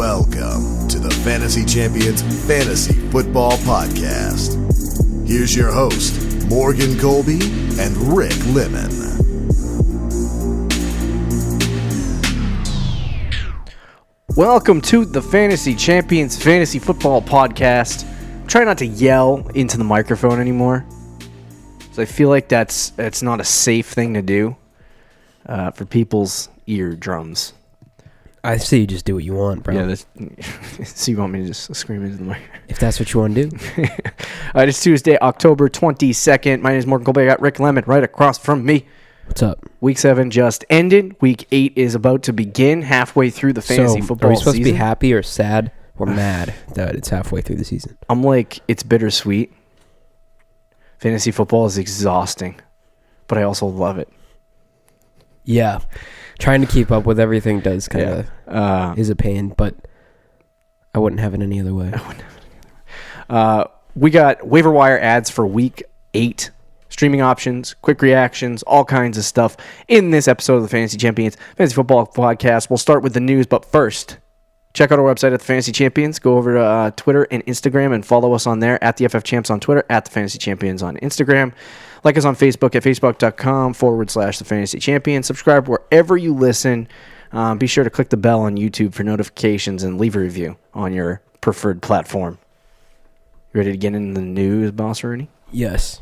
Welcome to the Fantasy Champions Fantasy Football Podcast. Here's your host, Morgan Colby and Rick Lemon. Welcome to the Fantasy Champions Fantasy Football Podcast. Try not to yell into the microphone anymore. So I feel like that's not a safe thing to do for people's eardrums. I say you just do what you want, bro. Yeah, so you want me to just scream into the mic? If that's what you want to do. It's Tuesday, October 22nd. My name is Morgan Colby. I got Rick Lemon right across from me. What's up? Week 7 just ended. Week 8 is about to begin, halfway through the fantasy football season. Are we supposed to be happy or sad or mad that it's halfway through the season? I'm like, it's bittersweet. Fantasy football is exhausting, but I also love it. Yeah. Trying to keep up with everything does kind of is a pain, but I wouldn't have it any other way. We got waiver wire ads for week 8. Streaming options, quick reactions, all kinds of stuff in this episode of the Fantasy Champions Fantasy Football Podcast. We'll start with the news, but first, check out our website at the Fantasy Champions. Go over to Twitter and Instagram and follow us on there at the FF Champs on Twitter, at the Fantasy Champions on Instagram. Like us on Facebook at facebook.com/the Fantasy Champions. Subscribe wherever you listen. Be sure to click the bell on YouTube for notifications and leave a review on your preferred platform. You ready to get into the news, Boss Rudy? Yes.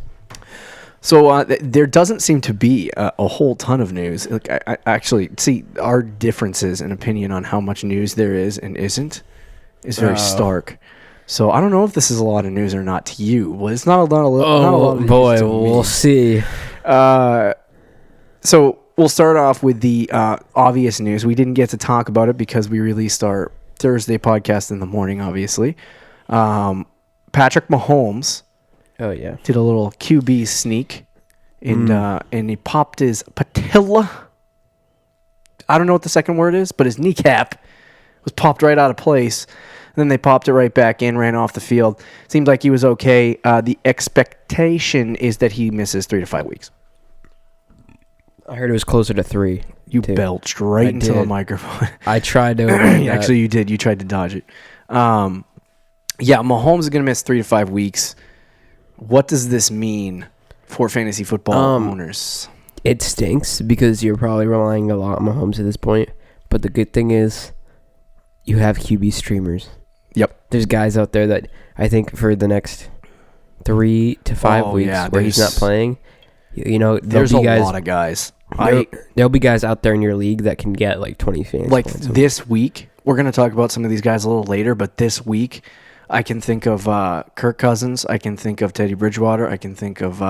So there doesn't seem to be a whole ton of news. Like, I actually see our differences in opinion on how much news there is and isn't is very stark. So I don't know if this is a lot of news or not to you. Well, it's not a lot of news boy, to me. we'll see. So we'll start off with the obvious news. We didn't get to talk about it because we released our Thursday podcast in the morning, obviously. Patrick Mahomes. Oh, yeah. Did a little QB sneak, and he popped his patella. I don't know what the second word is, but his kneecap was popped right out of place. And then they popped it right back in, ran off the field. Seemed like he was okay. The expectation is that he misses 3 to 5 weeks. I heard it was closer to 3. You belched right into the microphone. I tried to. Actually, you did. You tried to dodge it. Yeah, Mahomes is going to miss 3 to 5 weeks. What does this mean for fantasy football owners? It stinks because you're probably relying a lot on Mahomes at this point. But the good thing is you have QB streamers. Yep. There's guys out there that I think for the next 3 to 5 weeks where he's not playing, you know, there's a lot of guys. There'll be guys out there in your league that can get like 20 fantasy like points. This week, we're going to talk about some of these guys a little later, but this week, I can think of Kirk Cousins. I can think of Teddy Bridgewater. I can think of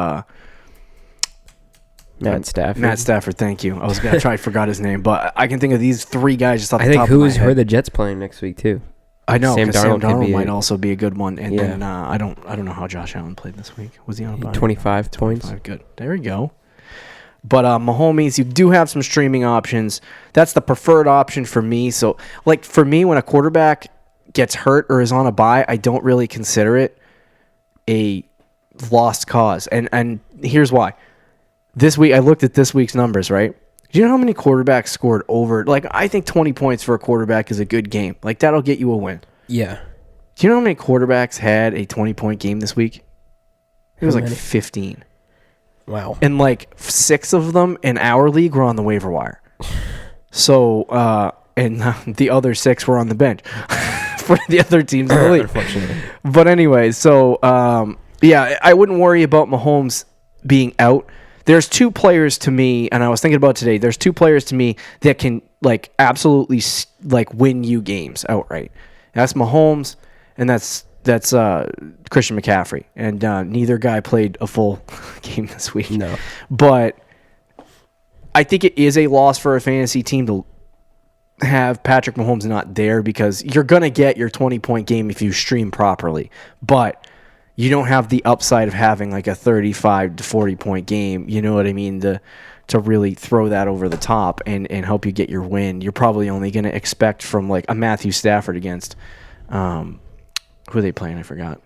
Matt Stafford. Matt Stafford, thank you. I was going to try, I forgot his name, but I can think of these 3 guys just off the top of my head. I think who are the Jets playing next week too? I know, Sam Darnold might also be a good one. And then I don't know how Josh Allen played this week. Was he on a bye? 25 points. Good. There we go. But Mahomes, you do have some streaming options. That's the preferred option for me. So, like for me, when a quarterback gets hurt or is on a bye, I don't really consider it a lost cause. And here's why. This week, I looked at this week's numbers, right? Do you know how many quarterbacks scored over? Like, I think 20 points for a quarterback is a good game. Like, that'll get you a win. Yeah. Do you know how many quarterbacks had a 20-point game this week? It was like 15. Wow. And like 6 of them in our league were on the waiver wire. So, and the other 6 were on the bench for the other teams in the league. Unfortunately. But anyway, so, yeah, I wouldn't worry about Mahomes being out. There's 2 players to me, and I was thinking about today, there's 2 players to me that can like absolutely like win you games outright. That's Mahomes, and that's Christian McCaffrey. And neither guy played a full game this week. No. But I think it is a loss for a fantasy team to have Patrick Mahomes not there because you're going to get your 20-point game if you stream properly. But you don't have the upside of having like a 35 to 40-point game, you know what I mean, to really throw that over the top and help you get your win. You're probably only going to expect from like a Matthew Stafford against, who are they playing? I forgot.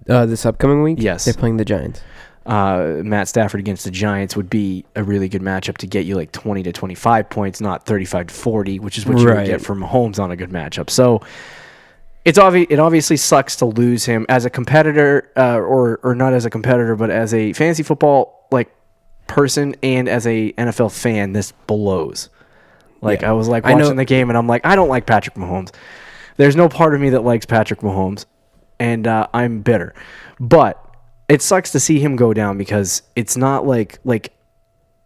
This upcoming week? Yes. They're playing the Giants. Matt Stafford against the Giants would be a really good matchup to get you like 20 to 25 points, not 35 to 40, which is what you would get from Mahomes on a good matchup. So it obviously sucks to lose him as a competitor, or not as a competitor, but as a fantasy football like person and as a NFL fan. This blows. I was like watching the game, and I'm like, I don't like Patrick Mahomes. There's no part of me that likes Patrick Mahomes, and I'm bitter. But it sucks to see him go down because it's not like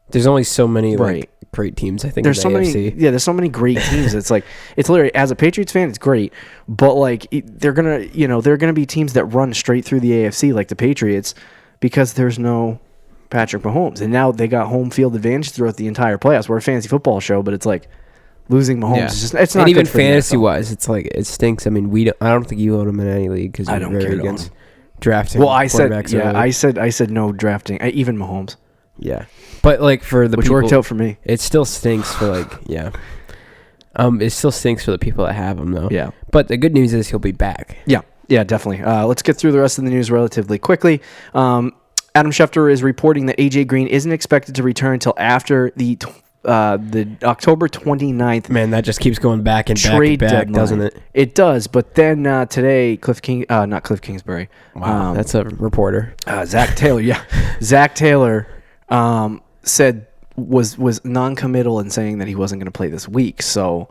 there's only so many great teams. I think there's so AFC. many. Yeah, there's so many great teams. It's literally, as a Patriots fan, it's great, but they're gonna be teams that run straight through the AFC like the Patriots because there's no Patrick Mahomes, and now they got home field advantage throughout the entire playoffs. We're a fantasy football show, but it's like losing Mahomes is just, it's not. And even good for fantasy wise, it's like it stinks. I mean, I don't think you own him in any league because you're very against drafting. Well, I said no drafting, even Mahomes. Yeah, but for the which people, worked out for me. It still stinks for it still stinks for the people that have him though. Yeah, but the good news is he'll be back. Yeah, definitely. Let's get through the rest of the news relatively quickly. Adam Schefter is reporting that AJ Green isn't expected to return until after the October 29th. Man, that just keeps going back and trade back, deadline. Doesn't it? It does, but then today, not Cliff Kingsbury. Wow, that's a reporter. Zach Taylor, yeah. Zach Taylor said was non-committal in saying that he wasn't going to play this week, so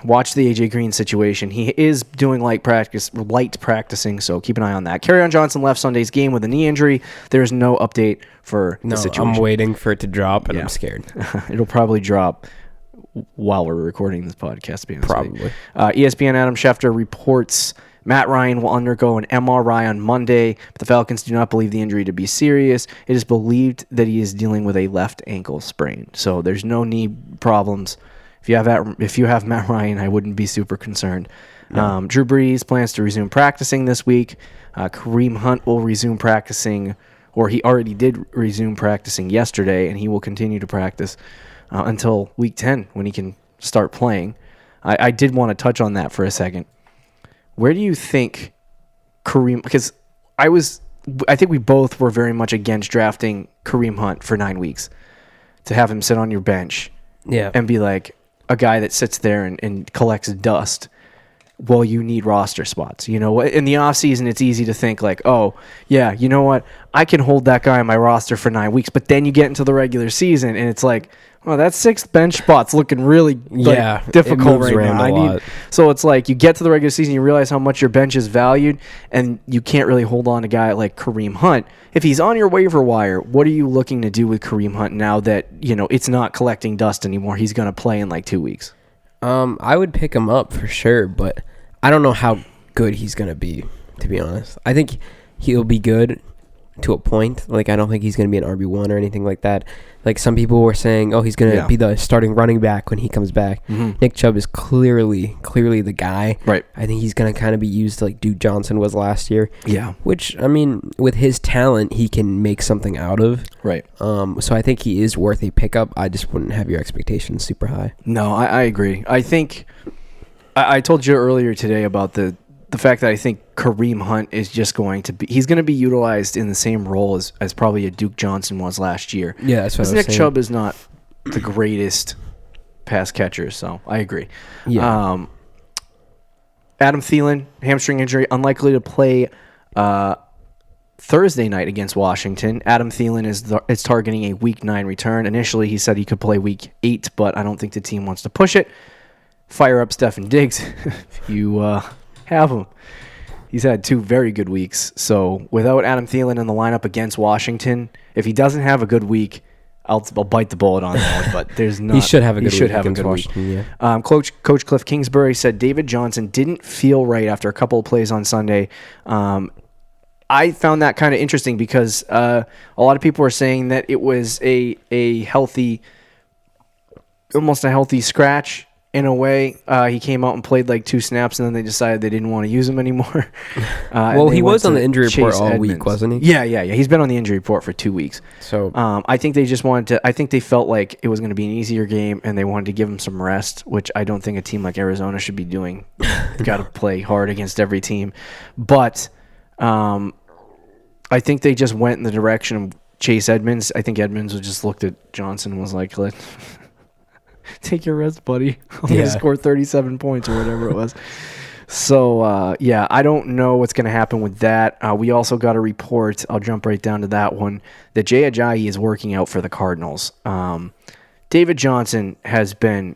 watch the AJ Green situation. He is doing light practicing, so keep an eye on that. Kerryon Johnson left Sunday's game with a knee injury. There is no update for the situation. I'm waiting for it to drop, and I'm scared. It'll probably drop while we're recording this podcast. Probably. ESPN Adam Schefter reports Matt Ryan will undergo an MRI on Monday, but the Falcons do not believe the injury to be serious. It is believed that he is dealing with a left ankle sprain, so there's no knee problems. If you have Matt Ryan, I wouldn't be super concerned. No. Drew Brees plans to resume practicing this week. Kareem Hunt will resume practicing, or he already did resume practicing yesterday, and he will continue to practice until Week 10 when he can start playing. I did want to touch on that for a second. Where do you think Kareem? Because I think we both were very much against drafting Kareem Hunt for 9 weeks to have him sit on your bench, and be like a guy that sits there and collects dust while you need roster spots. In the offseason, it's easy to think like, oh, yeah, you know what? I can hold that guy on my roster for 9 weeks. But then you get into the regular season, and it's like, oh, that 6th bench spot's looking really difficult right now. So it's like you get to the regular season, you realize how much your bench is valued, and you can't really hold on to a guy like Kareem Hunt. If he's on your waiver wire, what are you looking to do with Kareem Hunt now that it's not collecting dust anymore? He's going to play in like 2 weeks. I would pick him up for sure, but I don't know how good he's going to be, to be honest. I think he'll be good to a point. I don't think he's going to be an RB1 or anything like that. Some people were saying, oh, he's going to be the starting running back when he comes back. Mm-hmm. Nick Chubb is clearly the guy. Right. I think he's going to kind of be used like Duke Johnson was last year. Yeah. Which, I mean, with his talent, he can make something out of. Right. So I think he is worth a pickup. I just wouldn't have your expectations super high. No, I agree. I think I told you earlier today about the fact that I think Kareem Hunt is just going to be... He's going to be utilized in the same role as probably a Duke Johnson was last year. Yeah, that's what I was Nick saying. Chubb is not the greatest pass catcher, so I agree. Yeah. Adam Thielen, hamstring injury, unlikely to play Thursday night against Washington. Adam Thielen is targeting a Week 9 return. Initially, he said he could play Week 8, but I don't think the team wants to push it. Fire up Stefon Diggs if you have him. He's had 2 very good weeks. So without Adam Thielen in the lineup against Washington, if he doesn't have a good week, I'll bite the bullet on that. But there's not. He should have a good week. He should have a good week. Yeah. Coach Cliff Kingsbury said David Johnson didn't feel right after a couple of plays on Sunday. I found that kind of interesting because a lot of people were saying that it was a healthy, almost a healthy scratch. In a way, he came out and played like 2 snaps, and then they decided they didn't want to use him anymore. Well, he was on the injury report all week, wasn't he? Yeah. He's been on the injury report for 2 weeks. So I think they just wanted to. I think they felt like it was going to be an easier game, and they wanted to give him some rest, which I don't think a team like Arizona should be doing. Got to play hard against every team, but I think they just went in the direction of Chase Edmonds. I think Edmonds just looked at Johnson and was like, take your rest, buddy. I'm going to score 37 points or whatever it was. So, I don't know what's going to happen with that. We also got a report, I'll jump right down to that one, that Jay Ajayi is working out for the Cardinals. David Johnson has been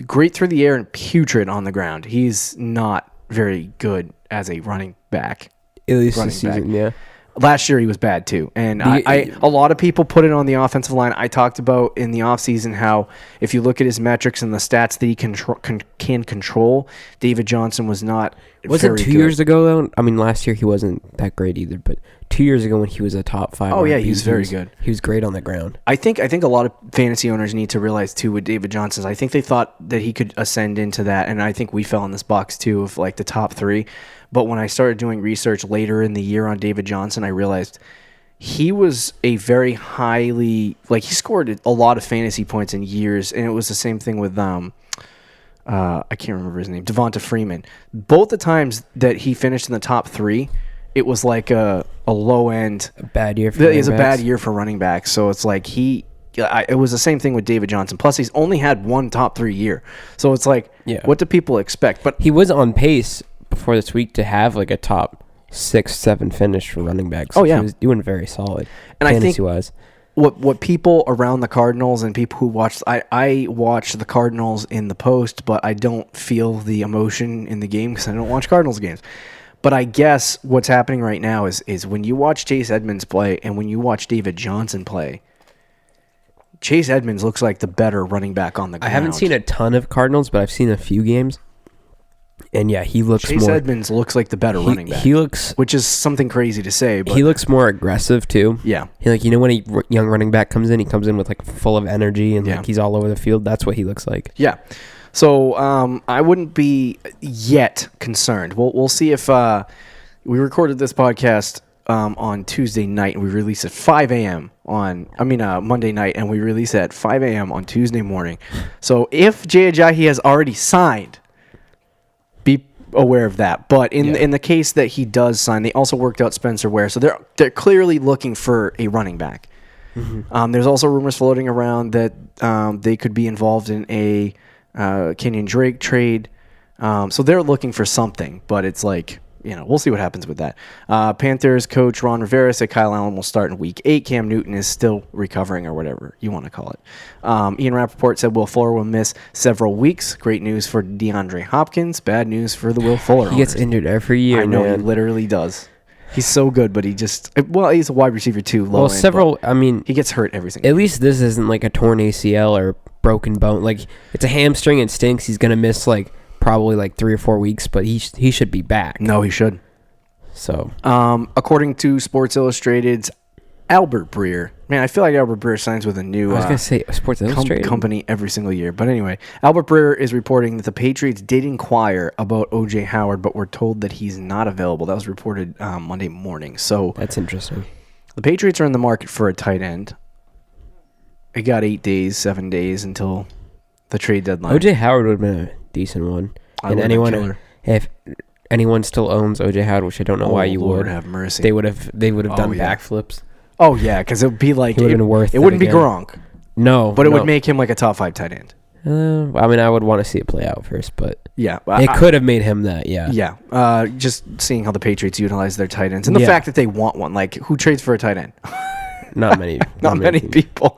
great through the air and putrid on the ground. He's not very good as a running back. At least this season, yeah. Last year he was bad too, and a lot of people put it on the offensive line. I talked about in the offseason how if you look at his metrics and the stats that he can control, David Johnson was not. Wasn't 2 years ago though? I mean, last year he wasn't that great either, but 2 years ago when he was a top 5. Oh yeah, he was very good. He was great on the ground. I think a lot of fantasy owners need to realize too with David Johnson. I think they thought that he could ascend into that, and I think we fell in this box too of like the top 3. But when I started doing research later in the year on David Johnson, I realized he was a very highly, he scored a lot of fantasy points in years, and it was the same thing with I can't remember his name, Devonta Freeman. Both the times that he finished in the top 3, it was like a low end. A bad year for running backs. It was a bad year for running backs. So it's like it was the same thing with David Johnson. Plus, he's only had one top 3 year. So it's like, what do people expect? But he was on pace before this week to have like a top 6-7 finish for running backs. Oh yeah, he was doing very solid. And I think wise. What people around the Cardinals and people who watch, I watch the Cardinals in the post, but I don't feel the emotion in the game because I don't watch Cardinals games. But I guess what's happening right now is when you watch Chase Edmonds play and when you watch David Johnson play, Chase Edmonds looks like the better running back on the ground. I haven't seen a ton of Cardinals, but I've seen a few games. And yeah, he looks Chase Edmonds looks like the better running back. He looks, which is something crazy to say, but he looks more aggressive too. Yeah. When a young running back comes in, he comes in with like full of energy and like he's all over the field. That's what he looks like. Yeah. So I wouldn't be yet concerned. We'll see if we recorded this podcast on Tuesday night and we release at 5 a.m. Monday night, and we release it at 5 a.m. on Tuesday morning. So if Jay Ajayi has already signed, be aware of that. But in the case that he does sign, they also worked out Spencer Ware, so they're clearly looking for a running back. Mm-hmm. There's also rumors floating around that they could be involved in a Kenyon Drake trade. So they're looking for something, but it's like, we'll see what happens with that. Panthers coach Ron Rivera said Kyle Allen will start in week 8. Cam Newton is still recovering, or whatever you want to call it. Ian Rappaport said Will Fuller will miss several weeks. Great news for DeAndre Hopkins. Bad news for the Will Fuller He gets injured every year, I know, man. He literally does. He's so good, but he's a wide receiver too. He gets hurt every single At least this isn't like a torn ACL or broken bone. Like, it's a hamstring and stinks. He's going to miss probably 3 or 4 weeks, but he should be back. No, he should. So, according to Sports Illustrated's Albert Breer, man, I feel like Albert Breer signs with a new I was gonna say Sports Illustrated company every single year. But anyway, Albert Breer is reporting that the Patriots did inquire about O.J. Howard, but were told that he's not available. That was reported Monday morning. So that's interesting. The Patriots are in the market for a tight end. It got 7 days until the trade deadline. O.J. Howard would have been a decent one. And if anyone still owns O.J. Howard, which I don't know why you Lord would, have mercy. they would have done backflips. Oh yeah, because it would be like it would have been worth. It wouldn't be Gronk. No, but it would make him like a top 5 tight end. I would want to see it play out first, but yeah, it could have made him that. Yeah, yeah. Just seeing how the Patriots utilize their tight ends and the fact that they want one. Like, who trades for a tight end? Not many. Not many people.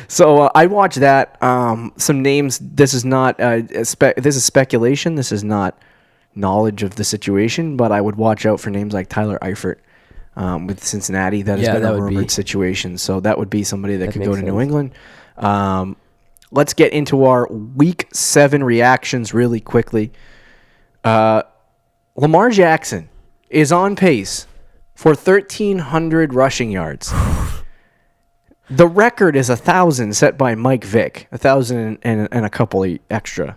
So I watched that. Some names. This is not. This is speculation. This is not knowledge of the situation. But I would watch out for names like Tyler Eifert with Cincinnati. That has been a rumored situation. So that would be somebody that could go to New England. Let's get into our Week 7 reactions really quickly. Lamar Jackson is on pace for 1,300 rushing yards. The record is 1,000 set by Mike Vick, 1,000 and a couple extra,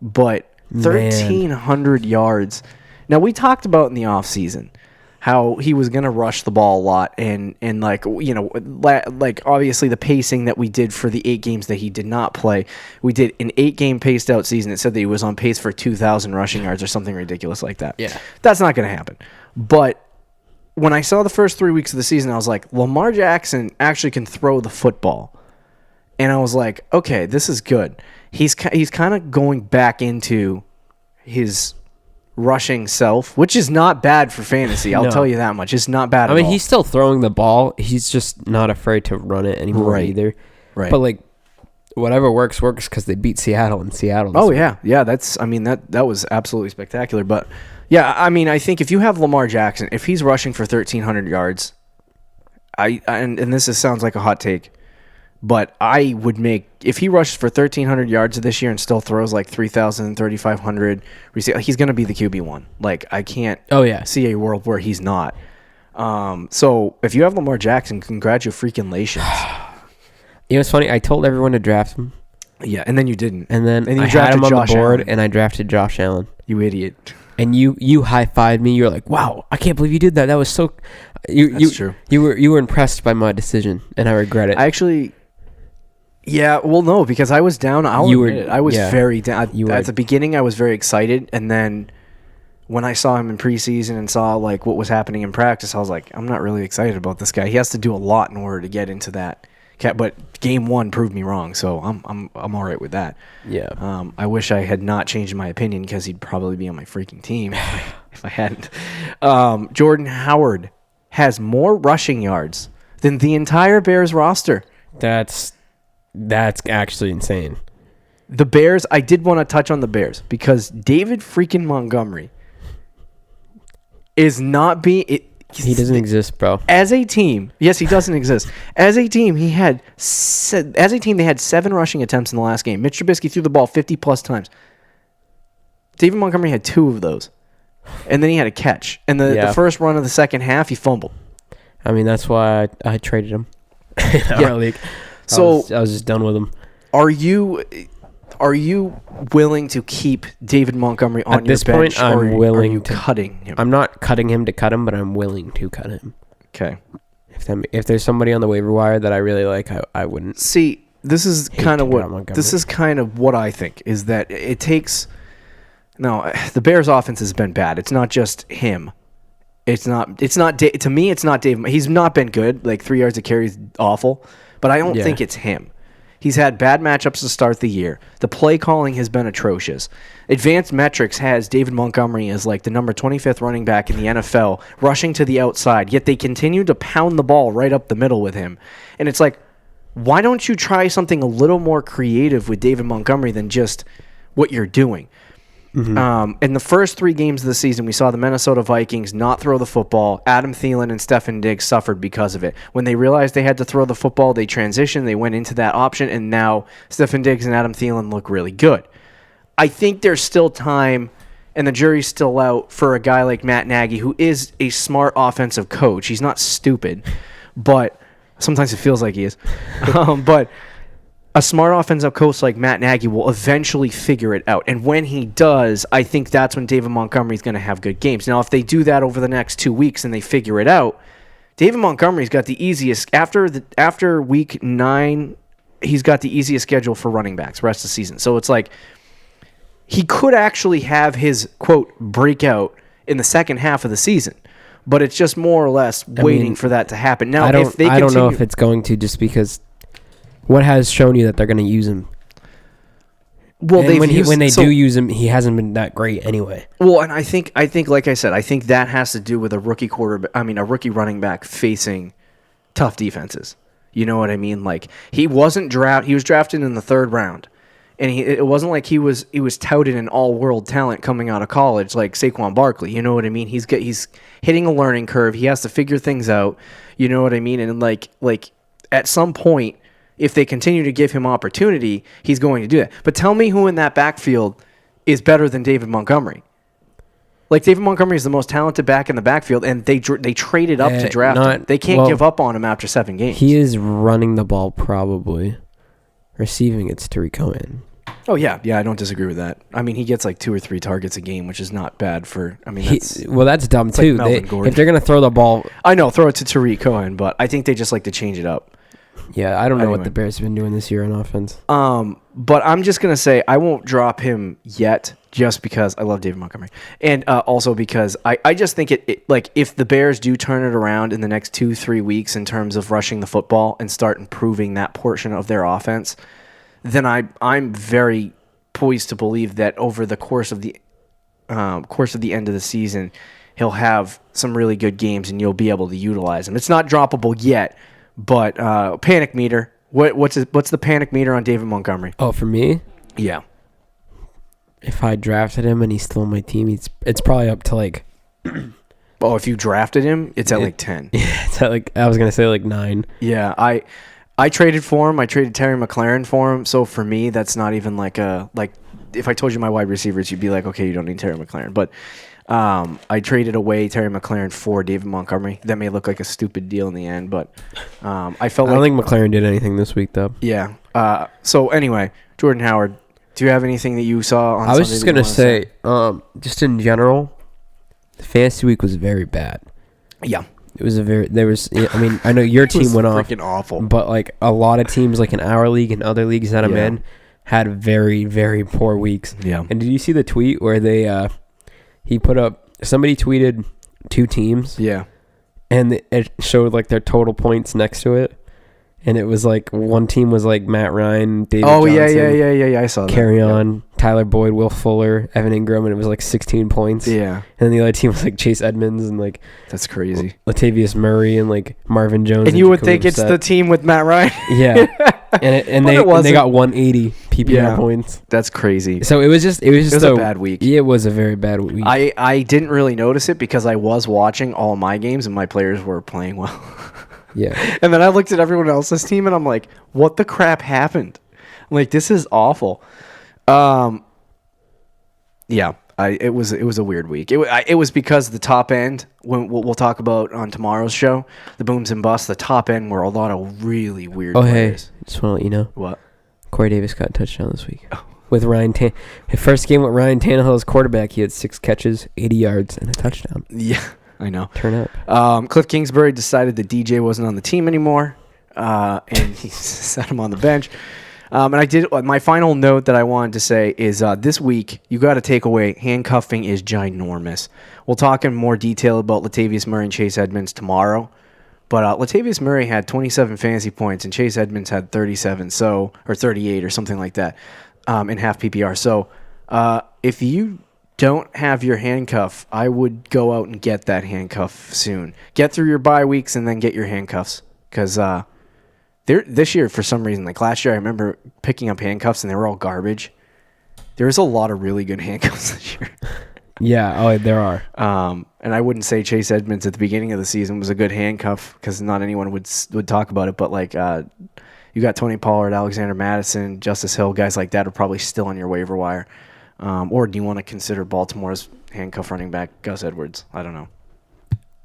but 1,300 yards. Now, we talked about in the offseason how he was going to rush the ball a lot, and obviously the pacing that we did for the 8 games that he did not play. We did an 8-game paced out season. It said that he was on pace for 2,000 rushing yards or something ridiculous like that. Yeah, that's not going to happen. But when I saw the first 3 weeks of the season, I was like, Lamar Jackson actually can throw the football. And I was like, okay, this is good. He's kind of going back into his rushing self, which is not bad for fantasy. I'll tell you that much. It's not bad at all. I mean, he's still throwing the ball. He's just not afraid to run it anymore either. Right. But, like, whatever works because they beat Seattle in Seattle. Oh, yeah. Yeah, that was absolutely spectacular. But, yeah, I mean, I think if you have Lamar Jackson, if he's rushing for 1,300 yards, and sounds like a hot take, but I would make, if he rushes for 1,300 yards this year and still throws like 3,000, 3,500, he's going to be the QB1. Like, I can't see a world where he's not. So if you have Lamar Jackson, congratulations. You know, it's funny. I told everyone to draft him. Yeah, and then you didn't. And then you I had him on Josh the board, Allen. and I drafted Josh Allen. You idiot. And you high-fived me. You're like, wow, I can't believe you did that. That was so... That's true. You were impressed by my decision, and I regret it. I actually... Yeah, well, no, because I was down. I was very down. At the beginning, I was very excited, and then when I saw him in preseason and saw like what was happening in practice, I was like, I'm not really excited about this guy. He has to do a lot in order to get into that. But game one proved me wrong, so I'm all right with that. Yeah. I wish I had not changed my opinion because he'd probably be on my freaking team if I hadn't. Jordan Howard has more rushing yards than the entire Bears roster. That's actually insane. The Bears, I did want to touch on the Bears because David freaking Montgomery is not being... He doesn't exist, bro. As a team, yes, he doesn't exist. As a team, they had 7 rushing attempts in the last game. Mitch Trubisky threw the ball 50-plus times. David Montgomery had 2 of those. And then he had a catch. And the first run of the second half, he fumbled. I mean, that's why I traded him in our league. So I was just done with him. Are you willing to keep David Montgomery on your bench? At this point, I'm willing to cutting him. I'm not cutting him to cut him, but I'm willing to cut him. Okay. If there's somebody on the waiver wire that I really like, I wouldn't. See, this is kind of what I think is that it takes. No, the Bears' offense has been bad. It's not just him. To me, it's not Dave. He's not been good. Like 3 yards a carry is awful, but I don't think it's him. He's had bad matchups to start the year. The play calling has been atrocious. Advanced Metrics has David Montgomery as like the number 25th running back in the NFL, rushing to the outside, yet they continue to pound the ball right up the middle with him. And it's like, why don't you try something a little more creative with David Montgomery than just what you're doing? Mm-hmm. In the first 3 games of the season, we saw the Minnesota Vikings not throw the football. Adam Thielen and Stefon Diggs suffered because of it. When they realized they had to throw the football, they transitioned. They went into that option, and now Stefon Diggs and Adam Thielen look really good. I think there's still time, and the jury's still out for a guy like Matt Nagy, who is a smart offensive coach. He's not stupid, but sometimes it feels like he is. But a smart offensive coach like Matt Nagy will eventually figure it out. And when he does, I think that's when David Montgomery is going to have good games. Now, if they do that over the next 2 weeks and they figure it out, David Montgomery's got the easiest. After week 9, he's got the easiest schedule for running backs rest of the season. So it's like he could actually have his, quote, breakout in the second half of the season. But it's just more or less waiting for that to happen. Now, I don't know if it's going to, just because what has shown you that they're going to use him? Well, when they do use him, he hasn't been that great anyway. Well, and I think, like I said, I think that has to do with a rookie running back facing tough defenses. You know what I mean? Like he was drafted in the 3rd round, and it wasn't like he was touted an all-world talent coming out of college like Saquon Barkley. You know what I mean? He's hitting a learning curve. He has to figure things out. You know what I mean? And like at some point, if they continue to give him opportunity, he's going to do that. But tell me who in that backfield is better than David Montgomery. Like, David Montgomery is the most talented back in the backfield, and they traded up to draft him. They can't give up on him after 7 games. He is running the ball probably. Receiving, it's Tariq Cohen. Oh, yeah. Yeah, I don't disagree with that. I mean, he gets like 2 or 3 targets a game, which is not bad for... I mean, that's dumb, too. Like if they're going to throw the ball... I know, throw it to Tariq Cohen, but I think they just like to change it up. Yeah, I don't know what the Bears have been doing this year on offense. But I'm just going to say I won't drop him yet just because I love David Montgomery. And also because I just think it like if the Bears do turn it around in the next 2-3 weeks in terms of rushing the football and start improving that portion of their offense, then I'm very poised to believe that over the course of the end of the season, he'll have some really good games and you'll be able to utilize him. It's not droppable yet, but panic meter. What's the panic meter on David Montgomery? Oh, for me? Yeah. If I drafted him and he's still on my team, it's probably up to like. Oh, if you drafted him, it's at like 10. Yeah, it's at like I was gonna say like 9. Yeah, I traded for him. I traded Terry McLaurin for him. So for me, that's not even like if I told you my wide receivers, you'd be like, okay, you don't need Terry McLaurin. But I traded away Terry McLaurin for David Montgomery. That may look like a stupid deal in the end, but I felt I don't think McLaurin did anything this week though. Yeah. So anyway, Jordan Howard, do you have anything that you saw on Sunday? I was just gonna say, just in general, the fantasy week was very bad. Yeah. It was I mean, I know your team went off. Freaking awful. But like a lot of teams, like in our league and other leagues that I'm in, had very, very poor weeks. Yeah. And did you see the tweet where somebody tweeted 2 teams? Yeah. And it showed like their total points next to it. And it was like one team was like Matt Ryan, David Johnson. Yeah. I saw that. Carry on, Tyler Boyd, Will Fuller, Evan Ingram, and it was like 16 points. Yeah. And then the other team was like Chase Edmonds and like that's crazy. Latavius Murray and like Marvin Jones. And you would think it's the team with Matt Ryan. Yeah. And they got 180 PPR points. That's crazy. So it was just a bad week. Yeah, it was a very bad week. I didn't really notice it because I was watching all my games and my players were playing well. Yeah. And then I looked at everyone else's team and I'm like, what the crap happened? I'm like, this is awful. Yeah. It was a weird week. It was because the top end, when we'll talk about on tomorrow's show, the booms and busts, the top end were a lot of really weird players. Hey, just want to let you know. What? Corey Davis got a touchdown this week. Oh. With Ryan his first game with Ryan Tannehill as quarterback, he had 6 catches, 80 yards, and a touchdown. Yeah, I know. Turn up. Cliff Kingsbury decided that DJ wasn't on the team anymore, and he set him on the bench. And my final note that I wanted to say is this week, you got to take away handcuffing is ginormous. We'll talk in more detail about Latavius Murray and Chase Edmonds tomorrow. But Latavius Murray had 27 fantasy points and Chase Edmonds had 37, or 38 or something like that in half PPR. So if you don't have your handcuff, I would go out and get that handcuff soon. Get through your bye weeks and then get your handcuffs because this year, for some reason, like last year, I remember picking up handcuffs and they were all garbage. There's a lot of really good handcuffs this year. Yeah, there are. And I wouldn't say Chase Edmonds at the beginning of the season was a good handcuff because not anyone would talk about it. But like, you got Tony Pollard, Alexander Madison, Justice Hill, guys like that are probably still on your waiver wire. Or do you want to consider Baltimore's handcuff running back Gus Edwards? I don't know.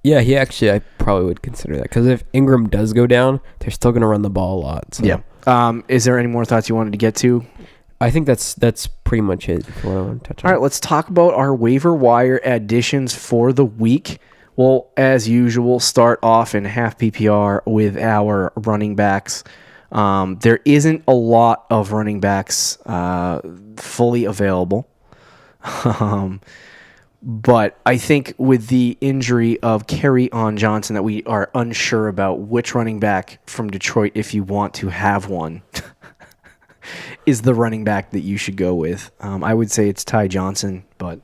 Yeah, I probably would consider that because if Ingram does go down, they're still going to run the ball a lot. So. Yeah. Is there any more thoughts you wanted to get to? I think that's pretty much it for what I want to touch on. All right, let's talk about our waiver wire additions for the week. We'll, as usual, start off in half PPR with our running backs. There isn't a lot of running backs fully available. But I think with the injury of Kerryon Johnson that we are unsure about which running back from Detroit, if you want to have one, is the running back that you should go with. I would say it's Ty Johnson, but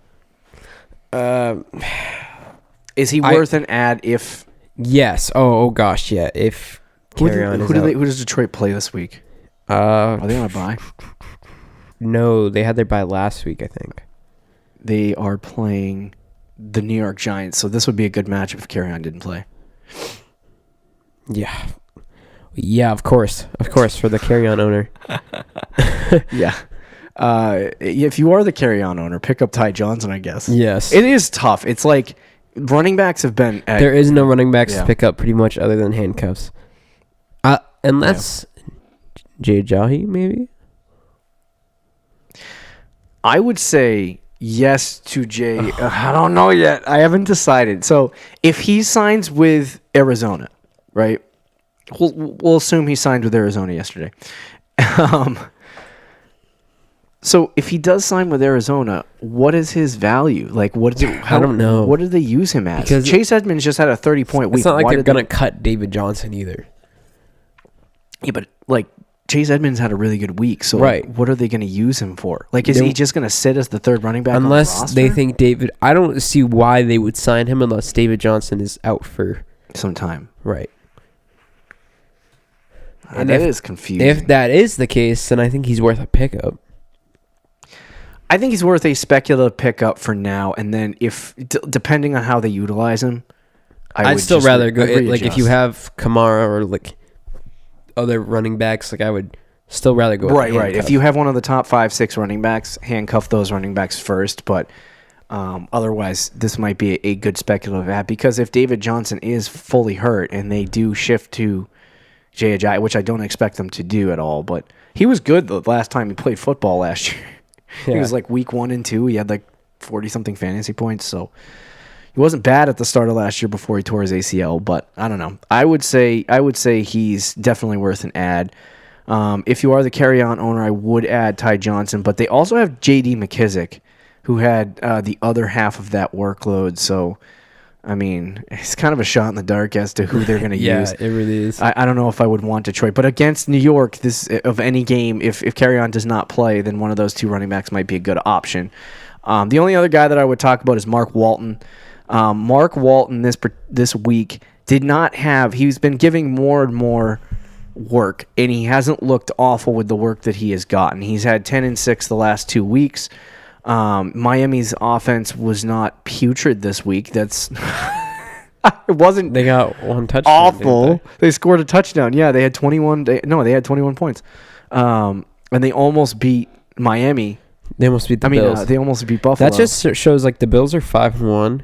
is he worth an ad if... Yes. Oh gosh, yeah. If Kerryon who does Detroit play this week? Are they on a bye? No, they had their bye last week, I think. They are playing the New York Giants, so this would be a good matchup if Kerryon didn't play. Yeah. Yeah, of course, for the Kerryon owner. Yeah. If you are the Kerryon owner, pick up Ty Johnson, I guess. Yes. It is tough. It's like running backs have been... There is no running backs to pick up pretty much other than handcuffs. Unless Jay Ajayi, maybe? I would say... yes to Jay. I don't know yet. I haven't decided. So if he signs with Arizona, right? We'll assume he signed with Arizona yesterday. So if he does sign with Arizona, what is his value? Like, I don't know. What did they use him as? Because Chase Edmonds just had a 30-point week. It's not like Why they're did going to cut David Johnson either. Yeah, but like Chase Edmonds had a really good week. So Right. what are they going to use him for? Like, is he just going to sit as the third running back on the Unless roster? they think David... I don't see why they would sign him unless David Johnson is out for... some time. Right. And that is confusing. If that is the case, then I think he's worth a pickup. I think he's worth a speculative pickup for now, and then if depending on how they utilize him, I'd still rather go like if you readjust. have Kamara or like other running backs, like I would still rather go with right. If handcuff. you have one of the top 5-6 running backs, handcuff those running backs first. But otherwise, this might be a good speculative add because if David Johnson is fully hurt and they do shift to Jay Ajayi, which I don't expect them to do at all, but he was good the last time he played football last year. Yeah. He was like week 1 and 2. He had like 40-something fantasy points, so he wasn't bad at the start of last year before he tore his ACL. But I don't know. I would say he's definitely worth an add. If you are the carry-on owner, I would add Ty Johnson, but they also have J.D. McKissick, who had the other half of that workload. So, I mean, it's kind of a shot in the dark as to who they're going to use. Yeah, it really is. I don't know if I would want Detroit, but against New York, this of any game, if Carry-On does not play, then one of those two running backs might be a good option. The only other guy that I would talk about is Mark Walton. Mark Walton this week did not have. He's been giving more and more work, and he hasn't looked awful with the work that he has gotten. He's had 10 and 6 the last 2 weeks. Miami's offense was not putrid this week. That's it wasn't. They got one touchdown. Awful. They scored a touchdown. Yeah, they had 21. They had 21 points. And they almost beat Miami. They almost beat the Bills. They almost beat Buffalo. That just shows like the Bills are 5-1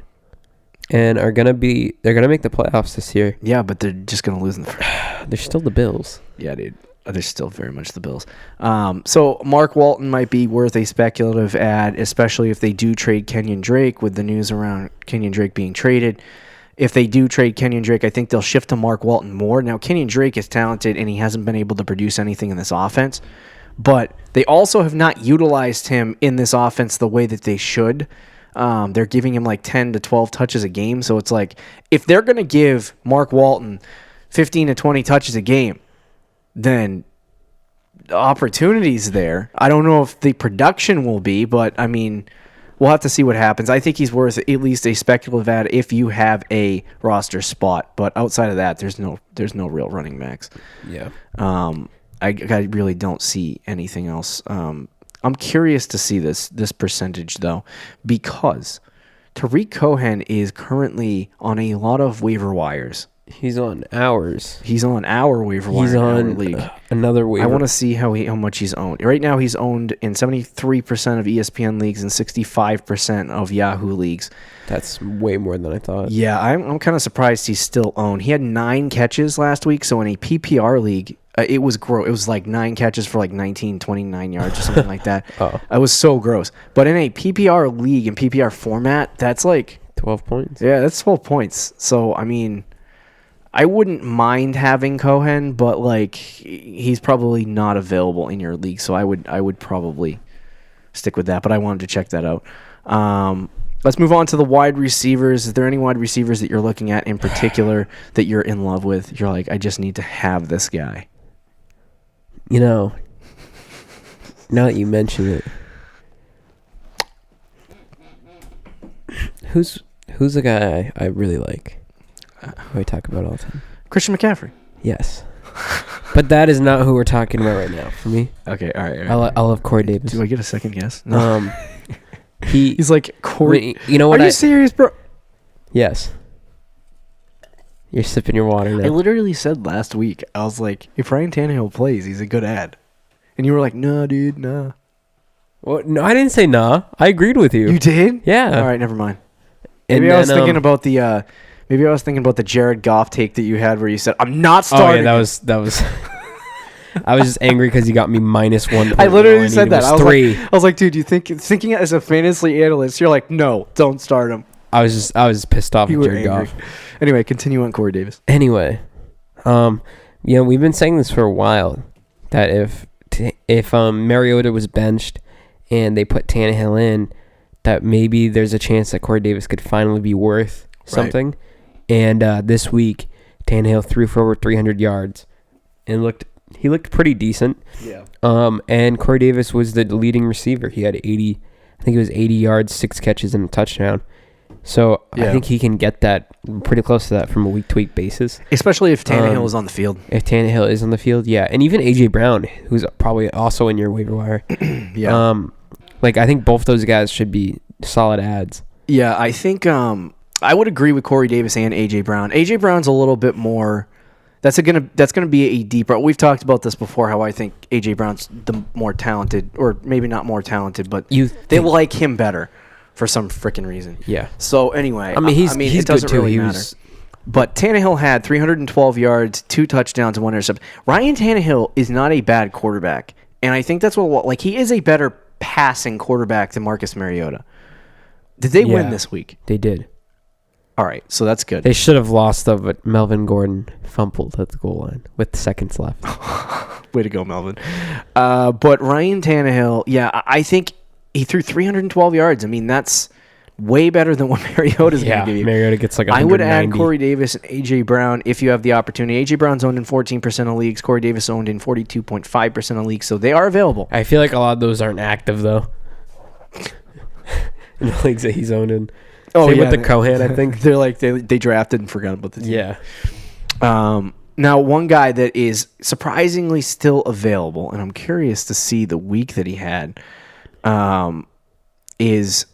and they're gonna make the playoffs this year. Yeah, but they're just gonna lose in the first. They're still the Bills. Yeah, dude. They're still very much the Bills. So Mark Walton might be worth a speculative add, especially if they do trade Kenyon Drake with the news around Kenyon Drake being traded. If they do trade Kenyon Drake, I think they'll shift to Mark Walton more. Now, Kenyon Drake is talented, and he hasn't been able to produce anything in this offense. But they also have not utilized him in this offense the way that they should. They're giving him like 10 to 12 touches a game. So it's like, if they're going to give Mark Walton 15 to 20 touches a game, then the opportunity's there. I don't know if the production will be, but I mean, we'll have to see what happens. I think he's worth at least a speculative add if you have a roster spot. But outside of that, there's no real running backs. Yeah. I really don't see anything else. I'm curious to see this percentage though, because Tariq Cohen is currently on a lot of waiver wires. He's on ours. He's on our waiver wire. He's on our league. Another waiver. I want to see how much he's owned. Right now, he's owned in 73% of ESPN leagues and 65% of Yahoo leagues. That's way more than I thought. Yeah, I'm kind of surprised he's still owned. He had 9 catches last week, so in a PPR league, it was gross. It was like 9 catches for like 19, 29 yards or something like that. Oh. It was so gross. But in a PPR league, in PPR format, that's like 12 points. Yeah, that's 12 points. So, I mean, I wouldn't mind having Cohen, but like he's probably not available in your league, so I would probably stick with that. But I wanted to check that out. Let's move on to the wide receivers. Is there any wide receivers that you're looking at in particular that you're in love with? You're like, I just need to have this guy. You know, now that you mention it, who's the guy I really like? Who I talk about all the time? Christian McCaffrey. Yes. But that is not who we're talking about right now for me. Okay, all right. I love Corey Davis. Do I get a second guess? No. He's like, Corey. You know what? Are you serious, bro? Yes. You're sipping your water now. I literally said last week, I was like, if Ryan Tannehill plays, he's a good ad. And you were like, nah, dude, nah. Well, no, I didn't say nah. I agreed with you. You did? Yeah. All right, never mind. And I was thinking about the Jared Goff take that you had where you said, I'm not starting. Oh, yeah, that was I was just angry because you got me -1. I literally said that. I was 3. I was like, dude, thinking as a fantasy analyst, you're like, no, don't start him. I was pissed off You with were Jared angry. Goff. Anyway, continue on Corey Davis. Anyway, we've been saying this for a while that if Mariota was benched and they put Tannehill in, that maybe there's a chance that Corey Davis could finally be worth something. And this week, Tannehill threw for over 300 yards and he looked pretty decent. Yeah. And Corey Davis was the leading receiver. He had 80 yards, 6 catches, and a touchdown. So I think he can get that pretty close to that from a week-to-week basis. Especially if Tannehill is on the field. If Tannehill is on the field, yeah. And even A.J. Brown, who's probably also in your waiver wire. Yeah. I think both those guys should be solid ads. Yeah, I think I would agree with Corey Davis and A.J. Brown. A.J. Brown's a little bit more... That's gonna be a deeper... We've talked about this before, how I think A.J. Brown's the more talented, or maybe not more talented, but they like him better for some freaking reason. Yeah. So anyway, he's it doesn't good too. really matter. But Tannehill had 312 yards, 2 touchdowns, and 1 interception. Ryan Tannehill is not a bad quarterback, and I think that's what he is a better passing quarterback than Marcus Mariota. Did they win this week? They did. All right, so that's good. They should have lost, though, but Melvin Gordon fumbled at the goal line with seconds left. Way to go, Melvin. But Ryan Tannehill, I think he threw 312 yards. I mean, that's way better than what Mariota's going to give you. Mariota gets like 190. I would add Corey Davis and A.J. Brown if you have the opportunity. A.J. Brown's owned in 14% of leagues. Corey Davis owned in 42.5% of leagues, so they are available. I feel like a lot of those aren't active, though. In the leagues that he's owned in. Same with the Cohan, I think. They're like, they drafted and forgot about the team. Yeah. Now, one guy that is surprisingly still available, and I'm curious to see the week that he had, is...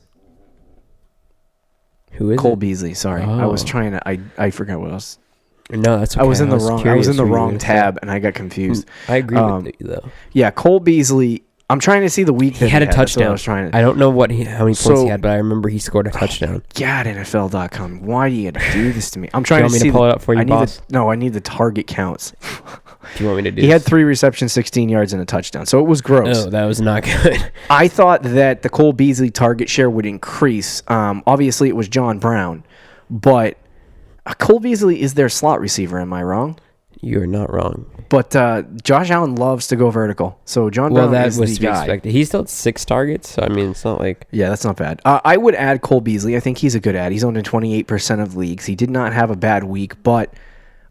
Who is Cole it? Beasley. Sorry, Oh. I was trying to. I forgot what else. No, that's okay. I was in the wrong. I was in the wrong tab, say. and I got confused. I agree with you, though. Yeah, Cole Beasley. I'm trying to see the week He that had a That's what touchdown. I was trying to. I don't know how many points he had, but I remember he scored a touchdown. God, NFL.com. Why do you do this to me? I'm trying Do you want to me see. to pull it up for you, boss? I need the target counts. Do you want me to do He this? had 3 receptions, 16 yards, and a touchdown. So it was gross. Oh, that was not good. I thought that the Cole Beasley target share would increase. Obviously, it was John Brown, but Cole Beasley is their slot receiver. Am I wrong? You're not wrong. But Josh Allen loves to go vertical. So John Brown is the guy. Well, that was to be expected. He still had 6 targets. So, I mean, it's not like... Yeah, that's not bad. I would add Cole Beasley. I think he's a good add. He's owned in 28% of leagues. He did not have a bad week, but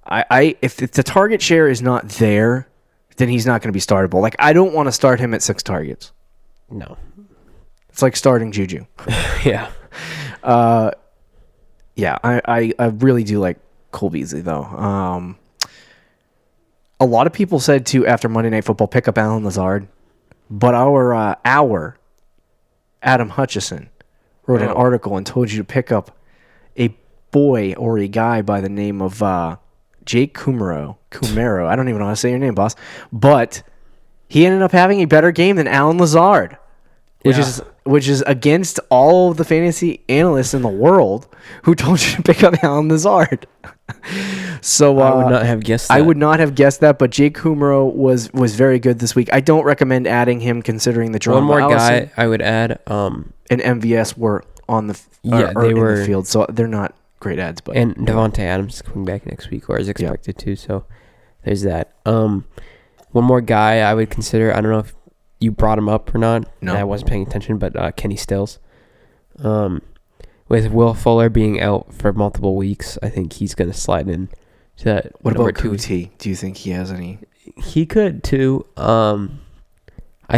if the target share is not there, then he's not going to be startable. Like, I don't want to start him at 6 targets. No. It's like starting Juju. Yeah. Yeah, I really do like Cole Beasley, though. A lot of people said to, after Monday Night Football, pick up Allen Lazard. But our Adam Hutchison wrote an article and told you to pick up a boy or a guy by the name of Jake Kumaro. I don't even know how to say your name, boss. But he ended up having a better game than Allen Lazard, which is against all of the fantasy analysts in the world who told you to pick up Allen Lazard. So I would not have guessed that. I would not have guessed that, but Jake Kumaro was very good this week. I don't recommend adding him considering the drama. One more guy I would add. And MVS were on the they were in the field, so they're not great ads. But and Devontae Adams is coming back next week, or is expected to. So there's that. One more guy I would consider. I don't know if you brought him up or not. No, I wasn't paying attention, but Kenny Stills. With Will Fuller being out for multiple weeks, I think he's going to slide in to that. What about Kuti? Do you think he has any? He could too. I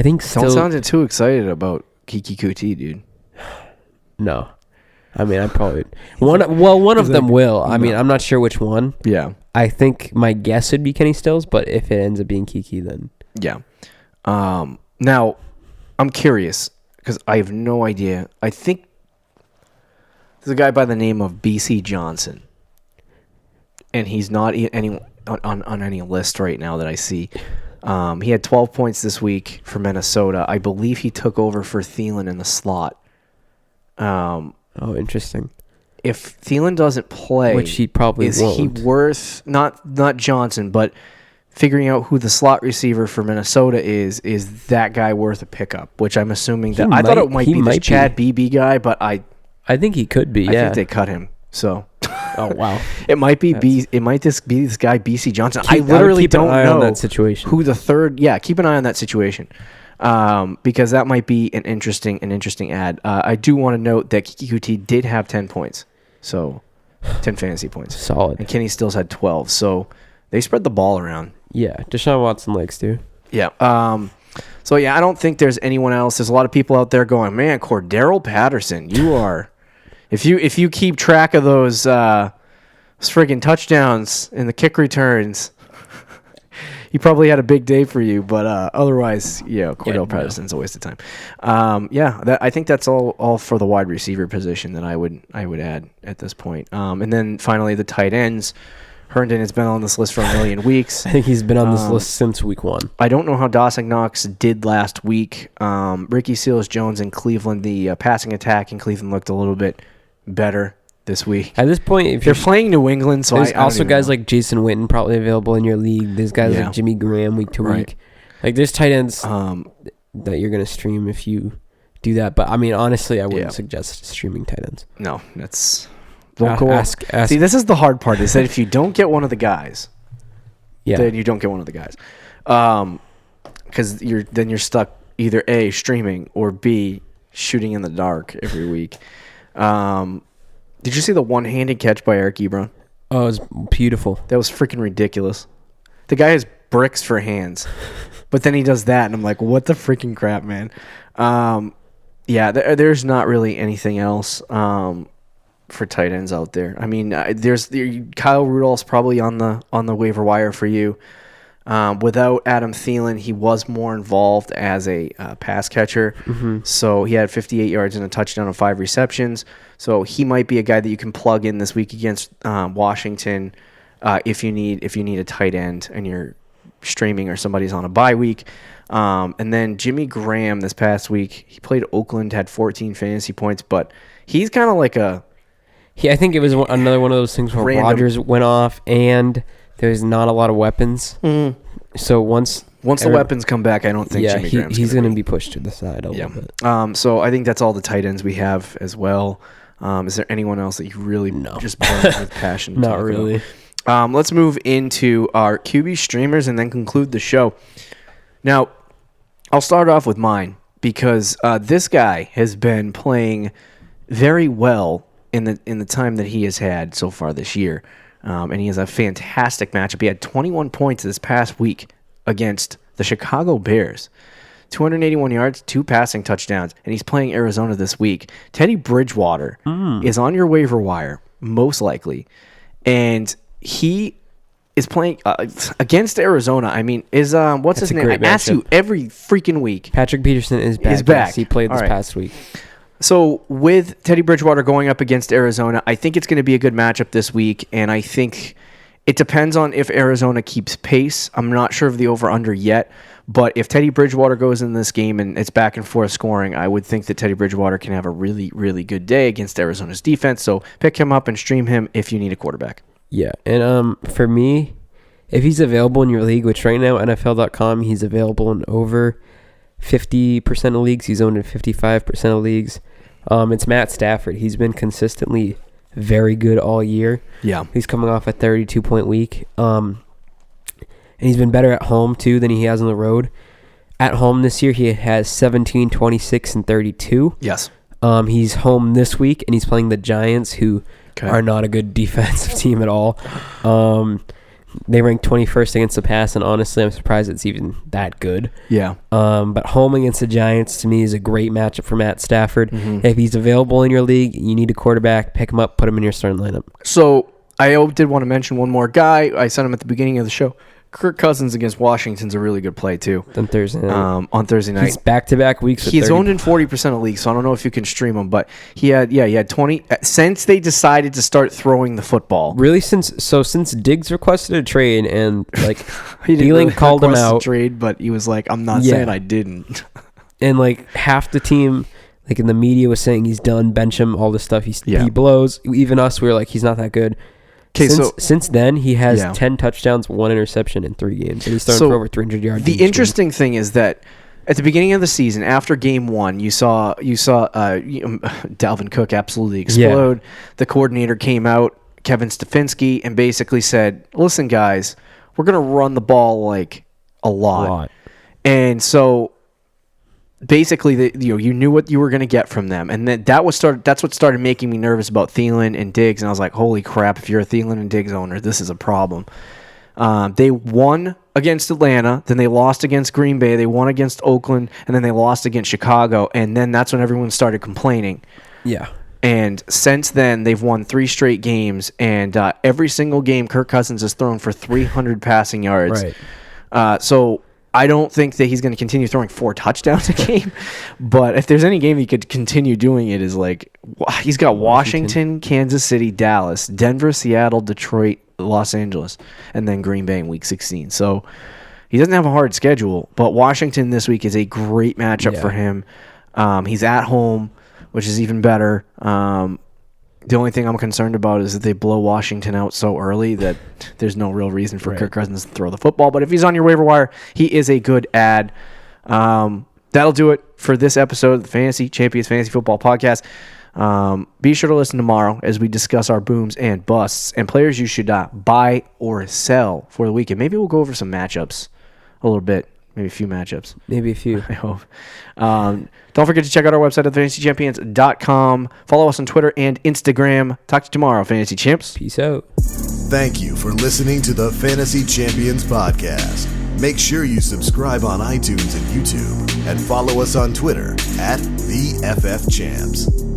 think still. Don't sound too excited about Kiki Kuti, dude. No, I mean I probably one of them will. I mean I'm not sure which one. Yeah, I think my guess would be Kenny Stills, but if it ends up being Kiki, then yeah. Now I'm curious because I have no idea. I think there's a guy by the name of BC Johnson, and he's not any on any list right now that I see. He had 12 points this week for Minnesota. I believe he took over for Thielen in the slot. Interesting. If Thielen doesn't play, which he probably is won't. he worth not Johnson, but figuring out who the slot receiver for Minnesota is that guy worth a pickup? Which I'm assuming that I thought it might be this Chad Beebe guy, but I think he could be. I think they cut him. So, oh wow, it might be It might just be this guy BC Johnson. I literally don't know that situation. Who the third? Yeah, keep an eye on that situation. because that might be an interesting ad. I do want to note that QT did have 10 points, so 10 fantasy points. Solid. And Kenny Stills had 12, so they spread the ball around. Yeah, Deshaun Watson likes to. Yeah. So, yeah, I don't think there's anyone else. There's a lot of people out there going, man, Cordero Patterson, you are – if you keep track of those friggin' touchdowns and the kick returns, he probably had a big day for you. But otherwise, Cordero Patterson's a waste of time. I think that's all for the wide receiver position that I would add at this point. And then finally, the tight ends. Herndon has been on this list for a million weeks. I think he's been on this list since week 1. I don't know how Dawson Knox did last week. Ricky Seals-Jones in Cleveland, the passing attack in Cleveland looked a little bit better this week. At this point, if they're playing New England, so there's I also guys know. like Jason Witten probably available in your league. There's guys like Jimmy Graham week to week. Like there's tight ends that you're gonna stream if you do that. But I mean, honestly, I wouldn't suggest streaming tight ends. No, that's. Ask. See, this is the hard part, is that if you don't get one of the guys, then you don't get one of the guys. Because you're stuck either A, streaming, or B, shooting in the dark every week. Did you see the one-handed catch by Eric Ebron? Oh, it was beautiful. That was freaking ridiculous. The guy has bricks for hands, but then he does that, and I'm like, what the freaking crap, man? There's not really anything else for tight ends out there. I mean, there's Kyle Rudolph's probably on the waiver wire for you. Without Adam Thielen, he was more involved as a pass catcher. Mm-hmm. So he had 58 yards and a touchdown on 5 receptions. So he might be a guy that you can plug in this week against Washington if you need a tight end and you're streaming or somebody's on a bye week. And then Jimmy Graham this past week, he played Oakland, had 14 fantasy points, but he's kind of like I think it was another one of those things where Rodgers went off and there's not a lot of weapons. Mm. So once the weapons come back, I don't think Jimmy Graham's he's going to be pushed to the side a little bit. So I think that's all the tight ends we have as well. Is there anyone else that you really just burn with passion? Not really. Let's move into our QB streamers and then conclude the show. Now, I'll start off with mine because this guy has been playing very well in the time that he has had so far this year. And he has a fantastic matchup. He had 21 points this past week against the Chicago Bears. 281 yards, 2 passing touchdowns, and he's playing Arizona this week. Teddy Bridgewater is on your waiver wire, most likely. And he is playing against Arizona. I mean, what's his name? I ask you every freaking week. Patrick Peterson is back. He's back. Yes, he played this past week. So with Teddy Bridgewater going up against Arizona, I think it's going to be a good matchup this week, and I think it depends on if Arizona keeps pace. I'm not sure of the over-under yet, but if Teddy Bridgewater goes in this game and it's back and forth scoring, I would think that Teddy Bridgewater can have a really, really good day against Arizona's defense. So pick him up and stream him if you need a quarterback. Yeah, and for me, if he's available in your league, which right now, NFL.com, he's available in over 50% of leagues. He's owned in 55% of leagues. It's Matt Stafford. He's been consistently very good all year. Yeah. He's coming off a 32-point week. And he's been better at home, too, than he has on the road. At home this year, he has 17, 26, and 32. Yes. He's home this week, and he's playing the Giants, who are not a good defensive team at all. They rank 21st against the pass, and honestly, I'm surprised it's even that good. Yeah. But home against the Giants, to me, is a great matchup for Matt Stafford. Mm-hmm. If he's available in your league, you need a quarterback, pick him up, put him in your starting lineup. So I did want to mention one more guy. I said him at the beginning of the show. Kirk Cousins against Washington's a really good play, too. On Thursday night. On Thursday night. He's back-to-back weeks. He's owned in 40% of leagues, so I don't know if you can stream him, but he had 20 since they decided to start throwing the football. Really, since Diggs requested a trade and like he didn't Dealing called him out, trade, but he was like, "I'm not saying I didn't." And like half the team, like in the media, was saying he's done, bench him, all this stuff. He blows. Even us, we were like, he's not that good. Okay, since then, he has 10 touchdowns, 1 interception in 3 games. And he's throwing for over 300 yards. The interesting thing is that at the beginning of the season, after game 1, you saw Dalvin Cook absolutely explode. Yeah. The coordinator came out, Kevin Stefanski, and basically said, listen, guys, we're going to run the ball like a lot. And so basically, you knew what you were going to get from them, and then that's what started making me nervous about Thielen and Diggs, and I was like, holy crap! If you're a Thielen and Diggs owner, this is a problem. They won against Atlanta, then they lost against Green Bay, they won against Oakland, and then they lost against Chicago, and then that's when everyone started complaining. Yeah. And since then, they've won 3 straight games, and every single game, Kirk Cousins has thrown for 300 passing yards. Right. So I don't think that he's going to continue throwing 4 touchdowns a game, but if there's any game he could continue doing it is like, he's got Washington, Kansas City, Dallas, Denver, Seattle, Detroit, Los Angeles, and then Green Bay in Week 16. So he doesn't have a hard schedule, but Washington this week is a great matchup for him. He's at home, which is even better. The only thing I'm concerned about is that they blow Washington out so early that there's no real reason for Kirk Cousins to throw the football. But if he's on your waiver wire, he is a good add. That'll do it for this episode of the Fantasy Champions Fantasy Football Podcast. Be sure to listen tomorrow as we discuss our booms and busts and players you should buy or sell for the weekend. Maybe we'll go over some matchups a little bit. Maybe a few matchups. Maybe a few. I hope. Don't forget to check out our website at fantasychampions.com. Follow us on Twitter and Instagram. Talk to you tomorrow, Fantasy Champs. Peace out. Thank you for listening to the Fantasy Champions Podcast. Make sure you subscribe on iTunes and YouTube and follow us on Twitter at the FF Champs.